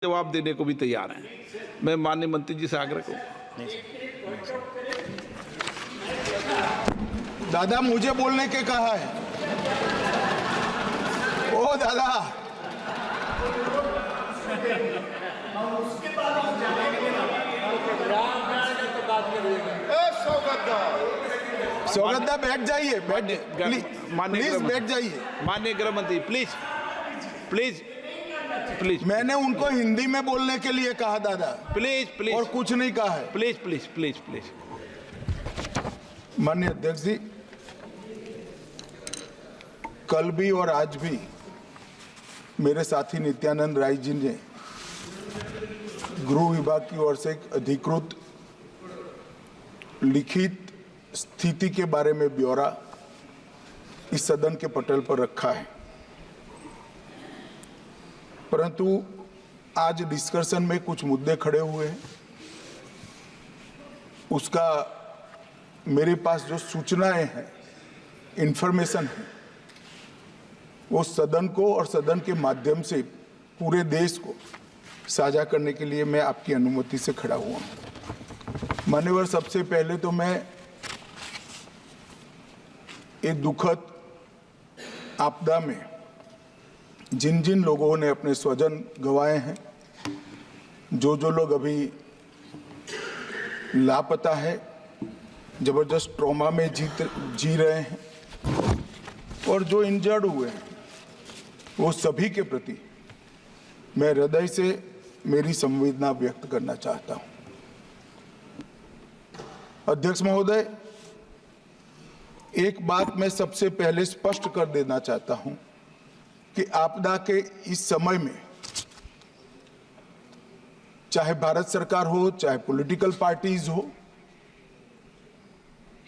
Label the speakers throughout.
Speaker 1: जवाब देने को भी तैयार हैं। मैं माननीय मंत्री जी से आग्रह करूँ।
Speaker 2: दादा मुझे बोलने के कहा है। ओ दादा स्वागत बैठ जाइए, प्लीज बैठ जाइए।
Speaker 1: माननीय गृह मंत्री प्लीज प्लीज प्लीज।
Speaker 2: मैंने उनको हिंदी में बोलने के लिए कहा दादा,
Speaker 1: प्लीज प्लीज,
Speaker 2: और कुछ नहीं कहा है।
Speaker 1: Please please please please.
Speaker 2: माननीय अध्यक्ष जी, कल भी और आज भी मेरे साथी नित्यानंद राय जी ने गृह विभाग की ओर से एक अधिकृत लिखित स्थिति के बारे में ब्यौरा इस सदन के पटल पर रखा है, परंतु आज डिस्कशन में कुछ मुद्दे खड़े हुए हैं। उसका मेरे पास जो सूचनाएं हैं, इंफॉर्मेशन है, वो सदन को और सदन के माध्यम से पूरे देश को साझा करने के लिए मैं आपकी अनुमति से खड़ा हुआ हूं। मान्यवर, सबसे पहले तो मैं ये दुखद आपदा में जिन जिन लोगों ने अपने स्वजन गंवाए हैं, जो लोग अभी लापता है, जबरदस्त ट्रॉमा में जी रहे हैं, और जो इंजर्ड हुए हैं, वो सभी के प्रति मैं हृदय से मेरी संवेदना व्यक्त करना चाहता हूं। अध्यक्ष महोदय, एक बात मैं सबसे पहले स्पष्ट कर देना चाहता हूं कि आपदा के इस समय में चाहे भारत सरकार हो, चाहे पॉलिटिकल पार्टीज हो,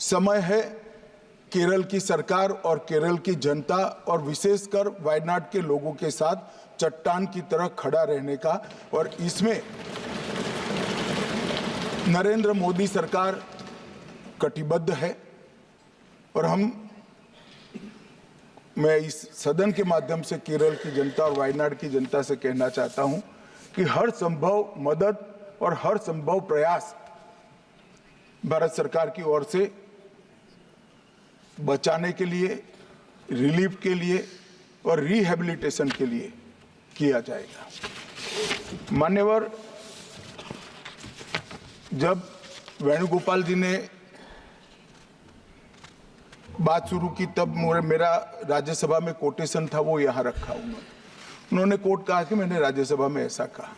Speaker 2: समय है केरल की सरकार और केरल की जनता और विशेषकर वायनाड के लोगों के साथ चट्टान की तरह खड़ा रहने का, और इसमें नरेंद्र मोदी सरकार कटिबद्ध है। और मैं इस सदन के माध्यम से केरल की जनता और वायनाड की जनता से कहना चाहता हूं कि हर संभव मदद और हर संभव प्रयास भारत सरकार की ओर से बचाने के लिए, रिलीफ के लिए और रिहेबिलिटेशन के लिए किया जाएगा। मान्यवर, जब वेणुगोपाल जी ने बात शुरू की तब मेरा राज्यसभा में कोटेशन था, वो यहाँ रखा उन्होंने कोट कहा कि मैंने राज्यसभा में ऐसा कहा।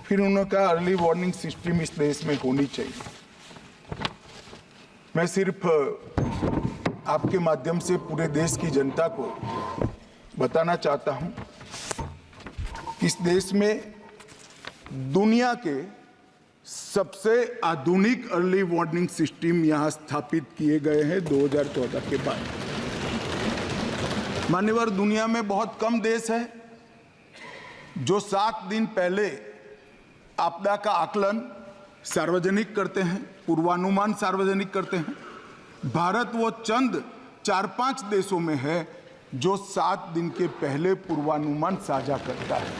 Speaker 2: फिर उन्होंने कहा अर्ली वार्निंग सिस्टम इस देश में होनी चाहिए। मैं सिर्फ आपके माध्यम से पूरे देश की जनता को बताना चाहता हूं, इस देश में दुनिया के सबसे आधुनिक अर्ली वार्निंग सिस्टम यहां स्थापित किए गए हैं 2014 के बाद। मान्यवर, दुनिया में बहुत कम देश है जो 7 दिन पहले आपदा का आकलन सार्वजनिक करते हैं, पूर्वानुमान सार्वजनिक करते हैं। भारत वो चंद 4-5 देशों में है जो 7 दिन के पहले पूर्वानुमान साझा करता है।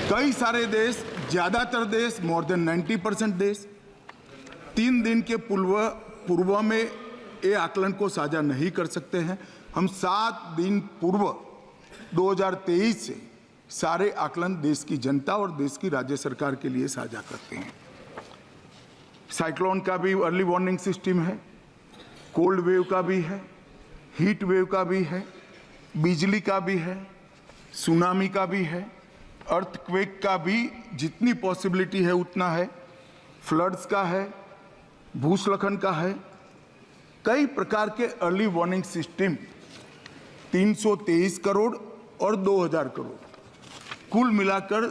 Speaker 2: कई सारे देश, ज्यादातर देश, मोर देन 90% देश 3 दिन के पूर्व में ये आकलन को साझा नहीं कर सकते हैं। हम 7 दिन पूर्व 2023 से सारे आकलन देश की जनता और देश की राज्य सरकार के लिए साझा करते हैं। साइक्लोन का भी अर्ली वार्निंग सिस्टम है, कोल्ड वेव का भी है, हीट वेव का भी है, बिजली का भी है, सुनामी का भी है, अर्थक्वेक का भी जितनी पॉसिबिलिटी है उतना है, फ्लड्स का है, भूस्खलन का है। कई प्रकार के अर्ली वार्निंग सिस्टम 323 करोड़ और 2000 करोड़ कुल मिलाकर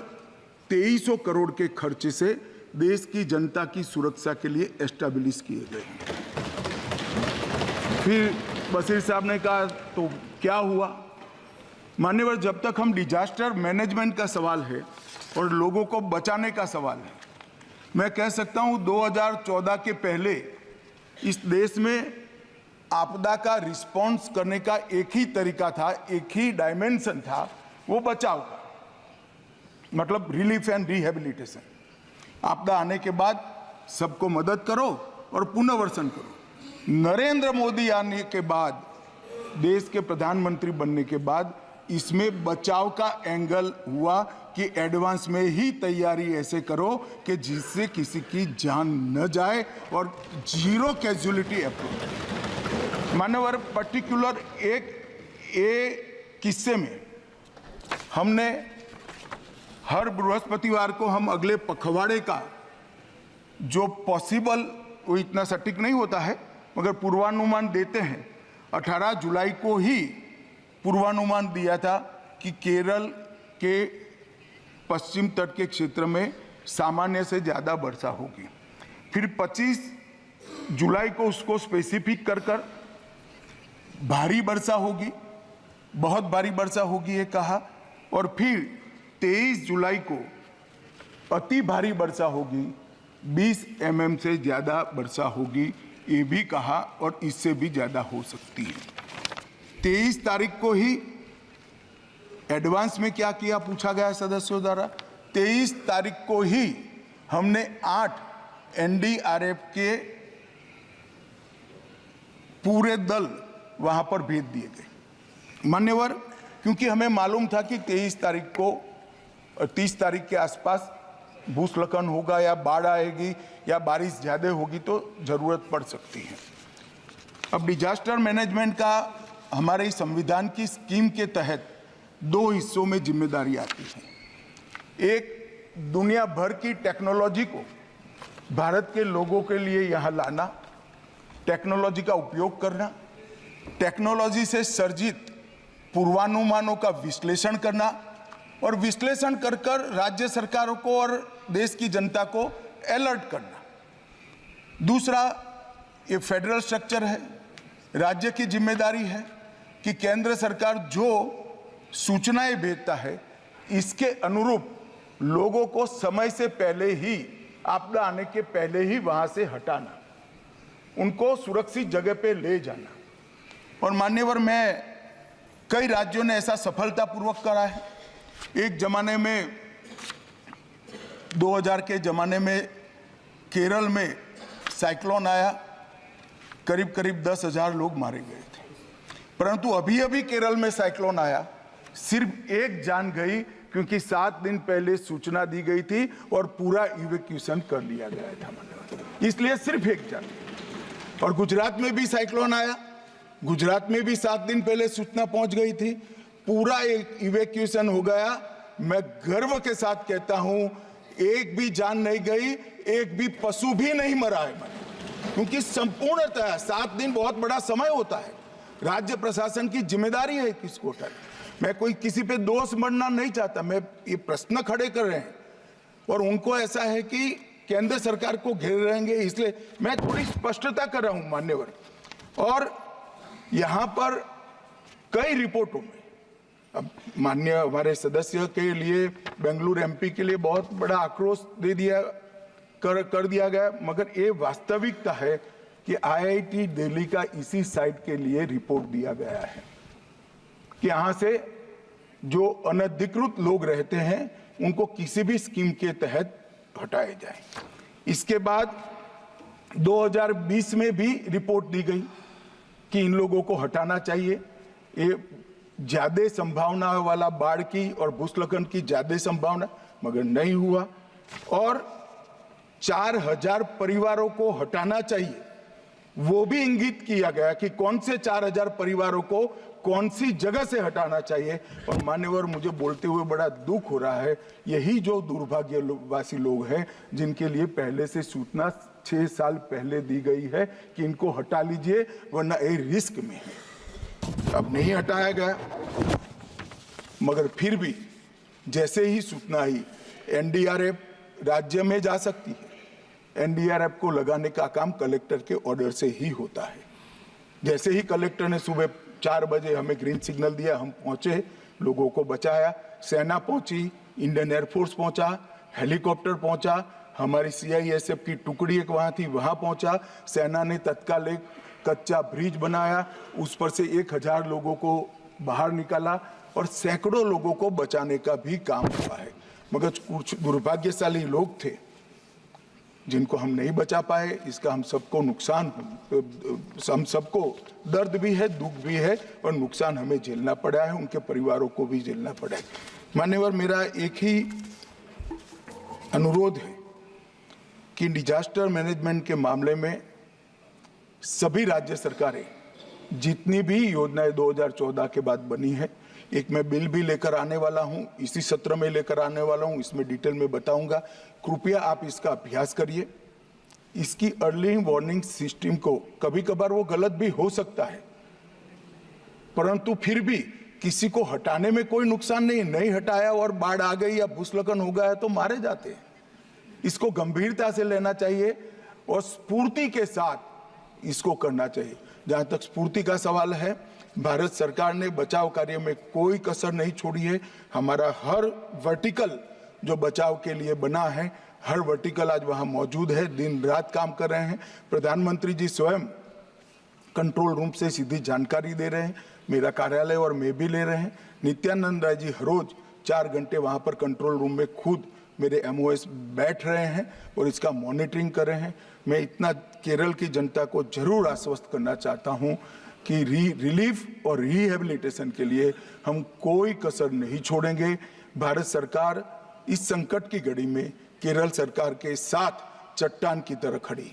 Speaker 2: 2300 करोड़ के खर्चे से देश की जनता की सुरक्षा के लिए एस्टैब्लिश किए गए हैं। फिर बशीर साहब ने कहा तो क्या हुआ? मान्यवर, जब तक हम डिजास्टर मैनेजमेंट का सवाल है और लोगों को बचाने का सवाल है, मैं कह सकता हूं 2014 के पहले इस देश में आपदा का रिस्पॉन्स करने का एक ही तरीका था, एक ही डायमेंशन था, वो बचाव का। मतलब रिलीफ एंड रिहेबिलिटेशन। आपदा आने के बाद सबको मदद करो और पुनर्वसन करो। नरेंद्र मोदी आने के बाद, देश के प्रधानमंत्री बनने के बाद, इसमें बचाव का एंगल हुआ कि एडवांस में ही तैयारी ऐसे करो कि जिससे किसी की जान न जाए और जीरो कैजुअलिटी अप्रोच। मानवर पर्टिकुलर एक किस्से में हमने हर बृहस्पतिवार को हम अगले पखवाड़े का जो पॉसिबल, वो इतना सटीक नहीं होता है मगर पूर्वानुमान देते हैं। 18 जुलाई को ही पूर्वानुमान दिया था कि केरल के पश्चिम तट के क्षेत्र में सामान्य से ज़्यादा वर्षा होगी। फिर 25 जुलाई को उसको स्पेसिफिक कर भारी वर्षा होगी, बहुत भारी वर्षा होगी ये कहा। और फिर 23 जुलाई को अति भारी वर्षा होगी, 20 mm से ज़्यादा वर्षा होगी ये भी कहा, और इससे भी ज़्यादा हो सकती है। 23 तारीख को ही एडवांस में क्या किया पूछा गया सदस्यों द्वारा। 23 तारीख को ही हमने 8 NDRF के पूरे दल वहां पर भेज दिए गए। मान्यवर, क्योंकि हमें मालूम था कि 23 तारीख को 30 तारीख के आसपास भूस्खलन होगा या बाढ़ आएगी या बारिश ज़्यादा होगी तो ज़रूरत पड़ सकती है। अब डिजास्टर मैनेजमेंट का हमारे संविधान की स्कीम के तहत 2 हिस्सों में जिम्मेदारी आती है। एक, दुनिया भर की टेक्नोलॉजी को भारत के लोगों के लिए यहाँ लाना, टेक्नोलॉजी का उपयोग करना, टेक्नोलॉजी से सर्जित पूर्वानुमानों का विश्लेषण करना और विश्लेषण कर राज्य सरकारों को और देश की जनता को अलर्ट करना। दूसरा, ये फेडरल स्ट्रक्चर है, राज्य की जिम्मेदारी है कि केंद्र सरकार जो सूचनाएं भेजता है इसके अनुरूप लोगों को समय से पहले ही, आपदा आने के पहले ही वहां से हटाना, उनको सुरक्षित जगह पे ले जाना। और मान्यवर, में कई राज्यों ने ऐसा सफलतापूर्वक करा है। एक जमाने में 2000 के जमाने में केरल में साइक्लोन आया, करीब करीब 10,000 लोग मारे गए थे। परंतु अभी अभी केरल में साइक्लोन आया, सिर्फ एक जान गई क्योंकि 7 दिन पहले सूचना दी गई थी और पूरा इवैक्यूएशन कर लिया गया था। इसलिए सिर्फ एक जान। और गुजरात में भी साइक्लोन आया, गुजरात में भी 7 दिन पहले सूचना पहुंच गई थी, पूरा एक इवैक्यूएशन हो गया। मैं गर्व के साथ कहता हूं, एक भी जान नहीं गई, एक भी पशु भी नहीं मरा है, क्योंकि संपूर्णतः 7 दिन बहुत बड़ा समय होता है। राज्य प्रशासन की जिम्मेदारी है किसको उठाए। मैं कोई किसी पे दोष मढ़ना नहीं चाहता, मैं ये प्रश्न खड़े कर रहे हैं और उनको ऐसा है कि केंद्र सरकार को घेर रहेंगे, इसलिए मैं थोड़ी स्पष्टता कर रहा हूं मान्यवर। और यहां पर कई रिपोर्टों में, अब माननीय हमारे सदस्य के लिए, बेंगलुरु MP के लिए बहुत बड़ा आक्रोश दे दिया कर दिया गया, मगर ये वास्तविकता है कि IIT दिल्ली का इसी साइट के लिए रिपोर्ट दिया गया है कि यहाँ से जो अनधिकृत लोग रहते हैं उनको किसी भी स्कीम के तहत हटाए जाए। इसके बाद 2020 में भी रिपोर्ट दी गई कि इन लोगों को हटाना चाहिए। ये ज्यादा संभावना वाला बाढ़ की और भूस्खलन की ज्यादा संभावना, मगर नहीं हुआ। और 4000 परिवारों को हटाना चाहिए, वो भी इंगित किया गया कि कौन से 4000 परिवारों को कौन सी जगह से हटाना चाहिए। और मान्यवर, मुझे बोलते हुए बड़ा दुख हो रहा है, यही जो दुर्भाग्यवासी लोग हैं जिनके लिए पहले से सूचना 6 साल पहले दी गई है कि इनको हटा लीजिए वरना ये रिस्क में है। अब नहीं हटाया गया, मगर फिर भी जैसे ही सूचना आई, NDRF राज्य में जा सकती है। NDRF को लगाने का काम कलेक्टर के ऑर्डर से ही होता है। जैसे ही कलेक्टर ने सुबह 4 बजे हमें ग्रीन सिग्नल दिया, हम पहुंचे, लोगों को बचाया। सेना पहुंची, इंडियन एयरफोर्स पहुंचा, हेलीकॉप्टर पहुंचा, हमारी CISF की टुकड़ी एक वहां थी, वहां पहुंचा। सेना ने तत्काल एक कच्चा ब्रिज बनाया, उस पर से 1000 लोगों को बाहर निकाला और सैकड़ों लोगों को बचाने का भी काम हुआ है। मगर कुछ दुर्भाग्यशाली लोग थे जिनको हम नहीं बचा पाए। इसका हम सबको नुकसान, हम सबको दर्द भी है, दुख भी है और नुकसान हमें झेलना पड़ा है, उनके परिवारों को भी झेलना पड़ा है। मान्यवर, मेरा एक ही अनुरोध है कि डिजास्टर मैनेजमेंट के मामले में सभी राज्य सरकारें जितनी भी योजनाएं 2014 के बाद बनी है, एक मैं बिल भी लेकर आने वाला हूं, इसी सत्र में लेकर आने वाला हूं, इसमें डिटेल में बताऊंगा। कृपया आप इसका अभ्यास करिए। इसकी अर्ली वार्निंग सिस्टम को, कभी कभार वो गलत भी हो सकता है, परंतु फिर भी किसी को हटाने में कोई नुकसान नहीं हटाया और बाढ़ आ गई या भूस्खलन हो गया तो मारे जाते हैं। इसको गंभीरता से लेना चाहिए और स्फूर्ति के साथ इसको करना चाहिए। जहां तक स्फूर्ति का सवाल है, भारत सरकार ने बचाव कार्य में कोई कसर नहीं छोड़ी है। हमारा हर वर्टिकल जो बचाव के लिए बना है, हर वर्टिकल आज वहां मौजूद है, दिन रात काम कर रहे हैं। प्रधानमंत्री जी स्वयं कंट्रोल रूम से सीधी जानकारी दे रहे हैं, मेरा कार्यालय और मैं भी ले रहे हैं। नित्यानंद राय जी हर रोज 4 घंटे वहां पर कंट्रोल रूम में खुद मेरे MOS बैठ रहे हैं और इसका मॉनिटरिंग कर रहे हैं। मैं इतना केरल की जनता को जरूर आश्वस्त करना चाहता हूं कि रिलीफ और रिहेबिलिटेशन के लिए हम कोई कसर नहीं छोड़ेंगे। भारत सरकार इस संकट की घड़ी में केरल सरकार के साथ चट्टान की तरह खड़ी।